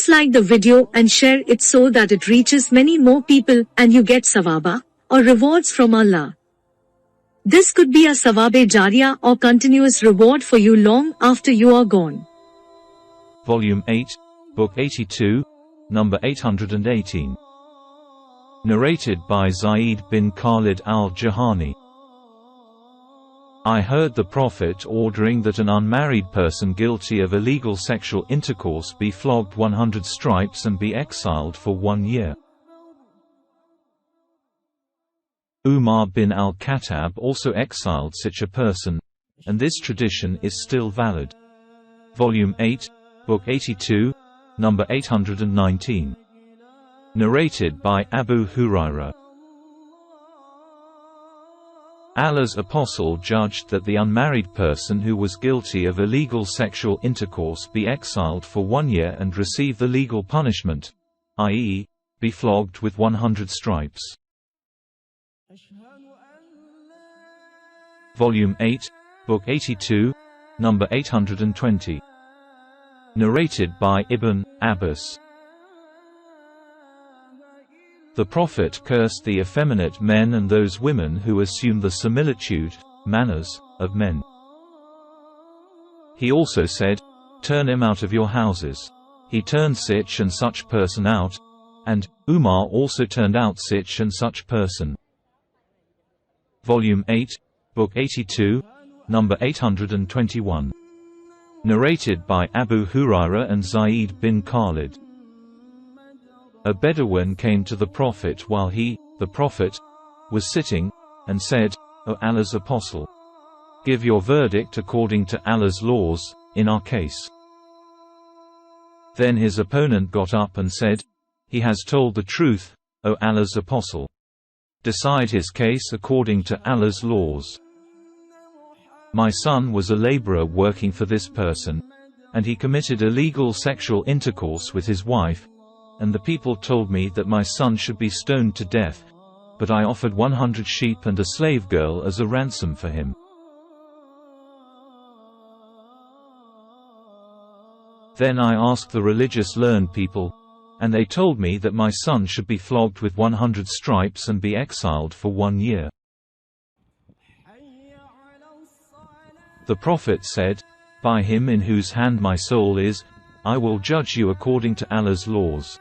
Please like the video and share it so that it reaches many more people and you get sawaba, or rewards from Allah. This could be a sawabe jariyah or continuous reward for you long after you are gone. Volume 8, Book 82, number 818. Narrated by Zaid bin Khalid al-Jahani. I heard the Prophet ordering that an unmarried person guilty of illegal sexual intercourse be flogged 100 stripes and be exiled for 1 year. Umar bin al-Khattab also exiled such a person, and this tradition is still valid. Volume 8, Book 82, number 819. Narrated by Abu Hurairah. Allah's apostle judged that the unmarried person who was guilty of illegal sexual intercourse be exiled for 1 year and receive the legal punishment, i.e., be flogged with 100 stripes. Volume 8, Book 82, number 820. Narrated by Ibn Abbas. The Prophet cursed the effeminate men and those women who assume the similitude, manners, of men. He also said, "Turn him out of your houses." He turned such and such person out, and Umar also turned out such and such person. Volume 8, Book 82, number 821. Narrated by Abu Hurairah and Zaid bin Khalid. A Bedouin came to the Prophet while he, the Prophet, was sitting, and said, "O Allah's Apostle, give your verdict according to Allah's laws, in our case." Then his opponent got up and said, "He has told the truth, O Allah's Apostle. Decide his case according to Allah's laws. My son was a laborer working for this person, and he committed illegal sexual intercourse with his wife, and the people told me that my son should be stoned to death, but I offered 100 sheep and a slave girl as a ransom for him. Then I asked the religious learned people, and they told me that my son should be flogged with 100 stripes and be exiled for 1 year. The Prophet said, "By him in whose hand my soul is, I will judge you according to Allah's laws.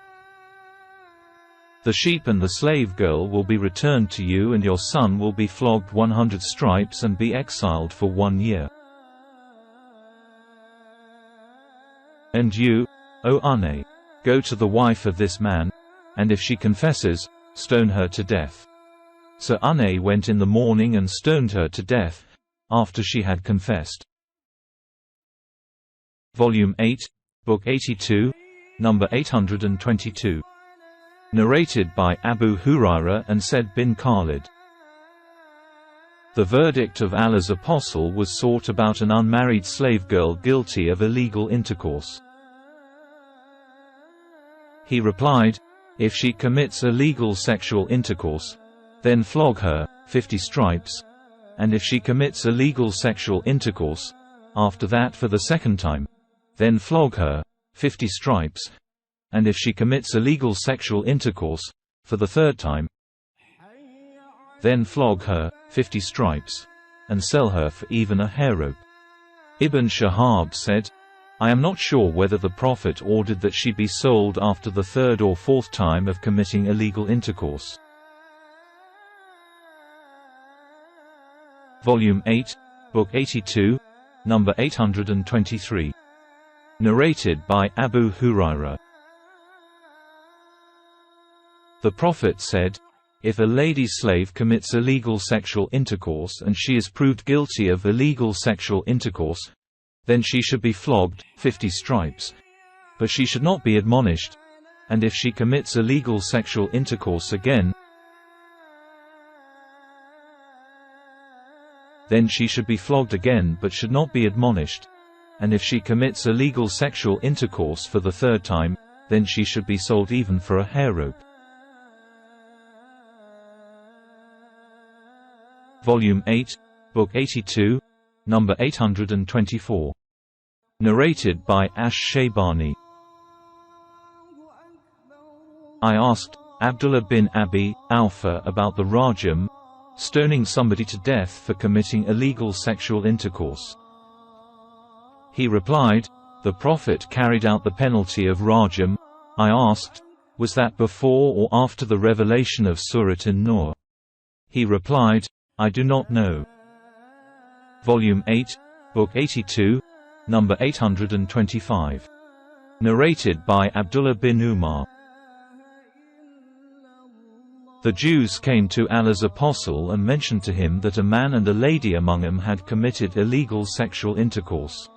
The sheep and the slave girl will be returned to you and your son will be flogged 100 stripes and be exiled for 1 year. And you, O Ane, go to the wife of this man, and if she confesses, stone her to death." So Ane went in the morning and stoned her to death, after she had confessed. Volume 8, Book 82, number 822. Narrated by Abu Hurairah and Zaid bin Khalid. The verdict of Allah's Apostle was sought about an unmarried slave girl guilty of illegal intercourse. He replied, "If she commits illegal sexual intercourse, then flog her, 50 stripes, and if she commits illegal sexual intercourse, after that for the second time, then flog her, 50 stripes, and if she commits illegal sexual intercourse, for the third time, then flog her, 50 stripes, and sell her for even a hair rope." Ibn Shihab said, "I am not sure whether the Prophet ordered that she be sold after the third or fourth time of committing illegal intercourse." Volume 8, Book 82, number 823. Narrated by Abu Hurairah. The Prophet said, "If a lady slave commits illegal sexual intercourse and she is proved guilty of illegal sexual intercourse, then she should be flogged, 50 stripes. But she should not be admonished, and if she commits illegal sexual intercourse again, then she should be flogged again but should not be admonished, and if she commits illegal sexual intercourse for the third time, then she should be sold even for a hair rope." Volume 8, Book 82, number 824. Narrated by Ash-Shaybani. I asked Abdullah bin Abi Awfa about the rajam, stoning somebody to death for committing illegal sexual intercourse. He replied, the Prophet carried out the penalty of rajam. I asked, was that before or after the revelation of Surah An-Nur? He replied, I do not know. Volume 8, Book 82, number 825. Narrated by Abdullah bin Umar. The Jews came to Allah's apostle and mentioned to him that a man and a lady among them had committed illegal sexual intercourse.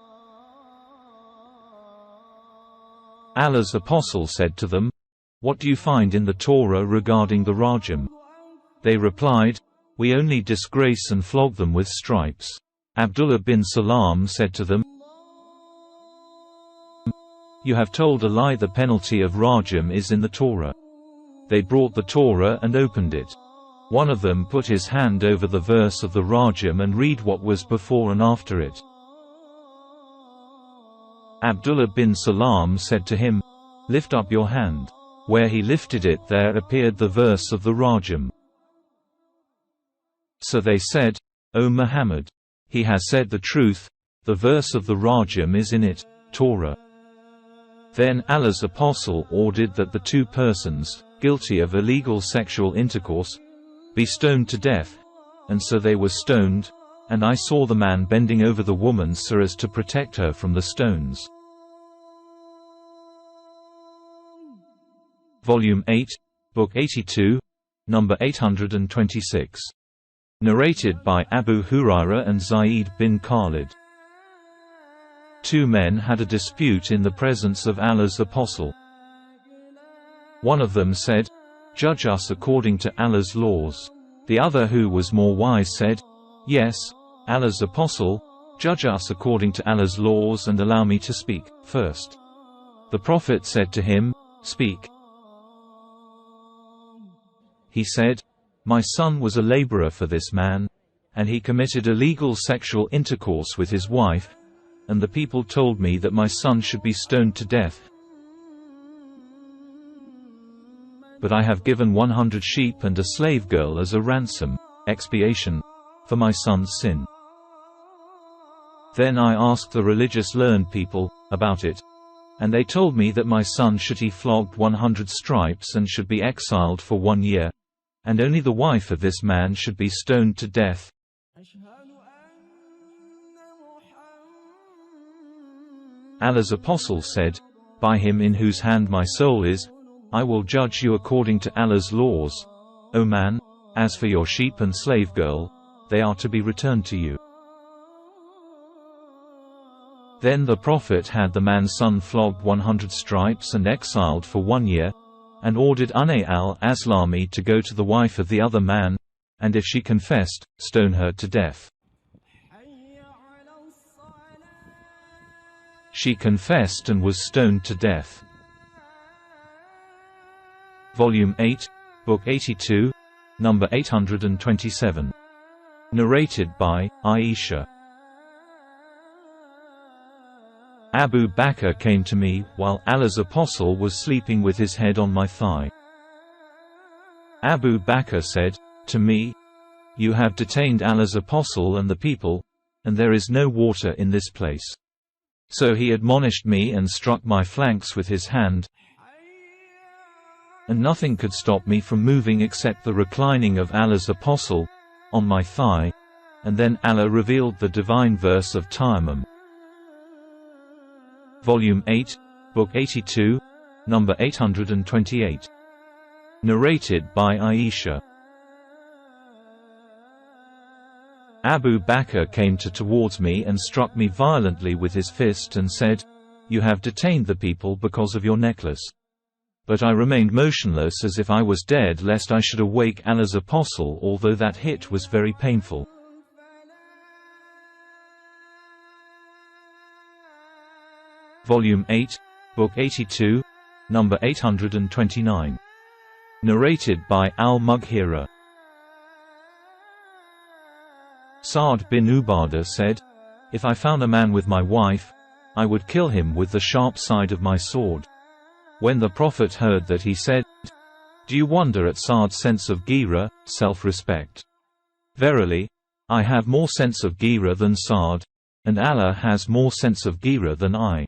Allah's apostle said to them, what do you find in the Torah regarding the rajam? They replied, we only disgrace and flog them with stripes. Abdullah bin Salam said to them, you have told a lie, the penalty of rajam is in the Torah. They brought the Torah and opened it. One of them put his hand over the verse of the rajam and read what was before and after it. Abdullah bin Salam said to him, lift up your hand. Where he lifted it, there appeared the verse of the rajam. So they said, O Muhammad, he has said the truth, the verse of the rajam is in it, Torah. Then Allah's apostle ordered that the two persons, guilty of illegal sexual intercourse, be stoned to death, and so they were stoned, and I saw the man bending over the woman so as to protect her from the stones. Volume 8, Book 82, number 826. Narrated by Abu Hurairah and Zayd bin Khalid. Two men had a dispute in the presence of Allah's apostle. One of them said, judge us according to Allah's laws. The other, who was more wise, said, yes, Allah's apostle, judge us according to Allah's laws and allow me to speak first. The Prophet said to him, speak. He said, my son was a laborer for this man, and he committed illegal sexual intercourse with his wife, and the people told me that my son should be stoned to death. But I have given 100 sheep and a slave girl as a ransom, expiation, for my son's sin. Then I asked the religious learned people about it, and they told me that my son should be flogged 100 stripes and should be exiled for 1 year, and only the wife of this man should be stoned to death. Allah's apostle said, by him in whose hand my soul is, I will judge you according to Allah's laws, O man. As for your sheep and slave girl, they are to be returned to you. Then the Prophet had the man's son flogged 100 stripes and exiled for 1 year, and ordered Unay al-Aslami to go to the wife of the other man, and if she confessed, stone her to death. She confessed and was stoned to death. Volume 8, Book 82, number 827. Narrated by Aisha. Abu Bakr came to me while Allah's apostle was sleeping with his head on my thigh. Abu Bakr said to me, you have detained Allah's apostle and the people, and there is no water in this place. So he admonished me and struck my flanks with his hand, and nothing could stop me from moving except the reclining of Allah's apostle on my thigh, and then Allah revealed the divine verse of Tayammum. Volume 8, Book 82, number 828. Narrated by Aisha. Abu Bakr came towards me and struck me violently with his fist and said, you have detained the people because of your necklace. But I remained motionless as if I was dead, lest I should awake Allah's apostle, although that hit was very painful. Volume 8, Book 82, number 829. Narrated by Al-Mughira. Sa'd bin Ubadah said, if I found a man with my wife, I would kill him with the sharp side of my sword. When the Prophet heard that, he said, "Do you wonder at Sa'd's sense of ghira, self-respect? Verily, I have more sense of ghira than Sa'd, and Allah has more sense of ghira than I."